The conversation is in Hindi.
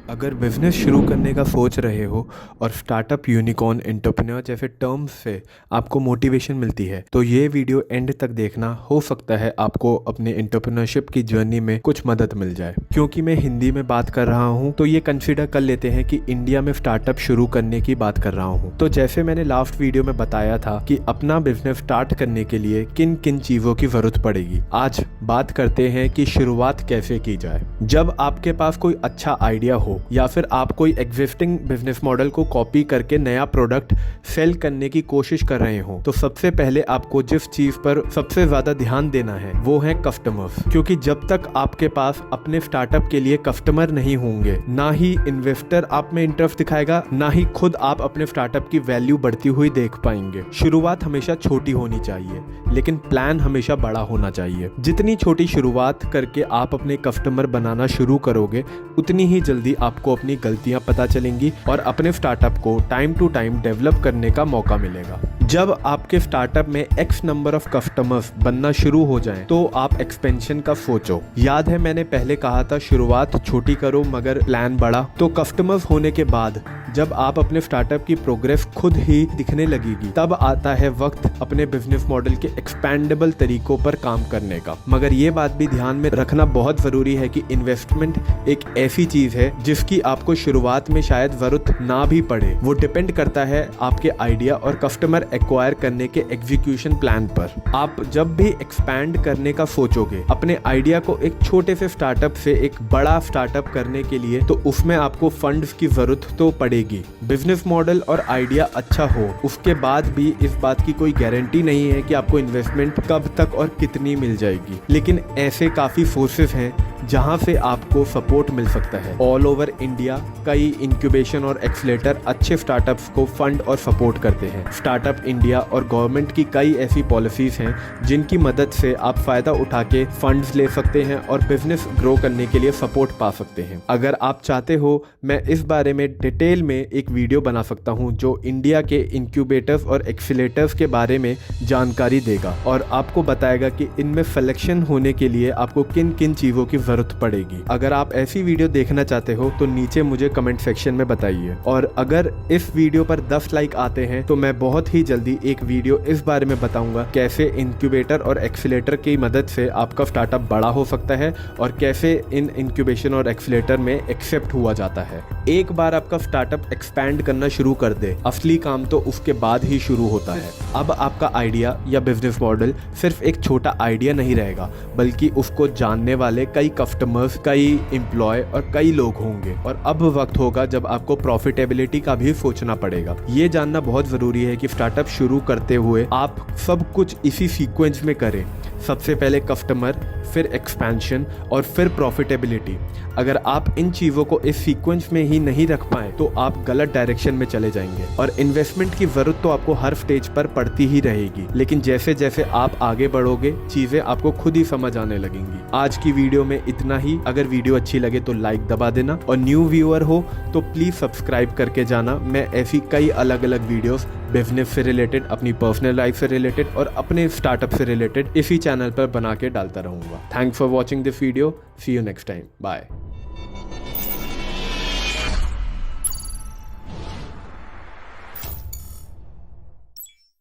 अगर बिजनेस शुरू करने का सोच रहे हो और स्टार्टअप, यूनिकॉर्न, एंटरप्रेन्योर जैसे टर्म्स से आपको मोटिवेशन मिलती है तो ये वीडियो एंड तक देखना। हो सकता है आपको अपने एंटरप्रेन्योरशिप की जर्नी में कुछ मदद मिल जाए। क्योंकि मैं हिंदी में बात कर रहा हूँ तो ये कंसिडर कर लेते हैं कि इंडिया में स्टार्टअप शुरू करने की बात कर रहा हूँ। तो जैसे मैंने लास्ट वीडियो में बताया था कि अपना बिजनेस स्टार्ट करने के लिए किन किन चीज़ों की ज़रूरत पड़ेगी, आज बात करते हैं कि शुरुआत कैसे की जाए। जब आपके पास कोई अच्छा आइडिया हो या फिर आप कोई एग्जिस्टिंग बिजनेस मॉडल को कॉपी करके नया प्रोडक्ट सेल करने की कोशिश कर रहे हो तो सबसे पहले आपको जिस चीज पर सबसे ज्यादा ध्यान देना है वो है कस्टमर्स। क्योंकि जब तक आपके पास अपने स्टार्टअप के लिए कस्टमर नहीं होंगे, ना ही इन्वेस्टर आप में इंटरेस्ट दिखाएगा, ना ही खुद आप अपने स्टार्टअप की वैल्यू बढ़ती हुई देख पाएंगे। शुरुआत हमेशा छोटी होनी चाहिए लेकिन प्लान हमेशा बड़ा होना चाहिए। जितनी छोटी शुरुआत करके आप अपने कस्टमर बनाना शुरू करोगे उतनी ही जल्दी आपको अपनी गलतियां पता चलेंगी और अपने स्टार्टअप को टाइम टू टाइम डेवलप करने का मौका मिलेगा। जब आपके स्टार्टअप में एक्स नंबर ऑफ कस्टमर्स बनना शुरू हो जाएं, तो आप एक्सपेंशन का सोचो। याद है मैंने पहले कहा था शुरुआत छोटी करो मगर प्लान बड़ा। तो कस्टमर्स होने के बाद जब आप अपने स्टार्टअप की प्रोग्रेस खुद ही दिखने लगेगी तब आता है वक्त अपने बिजनेस मॉडल के एक्सपेंडेबल तरीकों पर काम करने का। मगर ये बात भी ध्यान में रखना बहुत जरूरी है कि इन्वेस्टमेंट एक ऐसी चीज है जिसकी आपको शुरुआत में शायद जरूरत ना भी पड़े। वो डिपेंड करता है आपके आइडिया और कस्टमर एक्वायर करने के एग्जीक्यूशन प्लान पर। आप जब भी एक्सपैंड करने का सोचोगे अपने आइडिया को एक छोटे से स्टार्टअप से एक बड़ा स्टार्टअप करने के लिए, तो उसमें आपको फंड्स की जरूरत तो पड़ेगी। बिजनेस मॉडल और आइडिया अच्छा हो उसके बाद भी इस बात की कोई गारंटी नहीं है कि आपको इन्वेस्टमेंट कब तक और कितनी मिल जाएगी। लेकिन ऐसे काफी सोर्सेस हैं जहां से आपको सपोर्ट मिल सकता है। ऑल ओवर इंडिया कई इंक्यूबेशन और एक्सीलेटर अच्छे स्टार्टअप्स को फंड और सपोर्ट करते हैं। स्टार्टअप इंडिया और गवर्नमेंट की कई ऐसी पॉलिसीज हैं जिनकी मदद से आप फायदा उठा के फंड्स ले सकते हैं और बिजनेस ग्रो करने के लिए सपोर्ट पा सकते हैं। अगर आप चाहते हो मैं इस बारे में डिटेल में एक वीडियो बना सकता हूं जो इंडिया के इंक्यूबेटर्स और एक्सीलेटर्स के बारे में जानकारी देगा और आपको बताएगा कि इनमें सिलेक्शन होने के लिए आपको किन किन चीज़ों की जरूरत पड़ेगी। अगर आप ऐसी वीडियो देखना चाहते हो तो नीचे मुझे कमेंट सेक्शन में बताइए। और अगर इस वीडियो पर 10 लाइक आते हैं तो मैं बहुत ही जल्दी एक वीडियो इस बारे में बताऊंगा कैसे इंक्यूबेटर और एक्सीलेटर की मदद से आपका स्टार्टअप बड़ा हो सकता है और कैसे इन इंक्यूबेशन और एक्सीलेटर में एक्सेप्ट हुआ जाता है। एक बार आपका स्टार्टअप एक्सपैंड करना शुरू कर दे, असली काम तो उसके बाद ही शुरू होता है। अब आपका आइडिया या बिजनेस मॉडल सिर्फ एक छोटा आइडिया नहीं रहेगा बल्कि उसको जानने वाले कई कस्टमर्स, कई एम्प्लॉय और कई लोग होंगे। और अब वक्त होगा जब आपको प्रॉफिटेबिलिटी का भी सोचना पड़ेगा। ये जानना बहुत जरूरी है कि स्टार्टअप शुरू करते हुए आप सब कुछ इसी सीक्वेंस में करें। सबसे पहले कस्टमर, फिर एक्सपेंशन और फिर प्रॉफिटेबिलिटी। अगर आप इन चीज़ों को इस सीक्वेंस में ही नहीं रख पाए तो आप गलत डायरेक्शन में चले जाएंगे। और इन्वेस्टमेंट की ज़रूरत तो आपको हर स्टेज पर पड़ती ही रहेगी, लेकिन जैसे जैसे आप आगे बढ़ोगे चीज़ें आपको खुद ही समझ आने लगेंगी। आज की वीडियो में इतना ही। अगर वीडियो अच्छी लगे तो लाइक दबा देना और न्यू व्यूअर हो तो प्लीज़ सब्सक्राइब करके जाना। मैं ऐसी कई अलग अलग वीडियोस बिजनेस से रिलेटेड, अपनी पर्सनल लाइफ से रिलेटेड और अपने स्टार्टअप से रिलेटेड इसी चैनल पर बना के डालता रहूँगा। Thanks for watching this video. See you next time. Bye.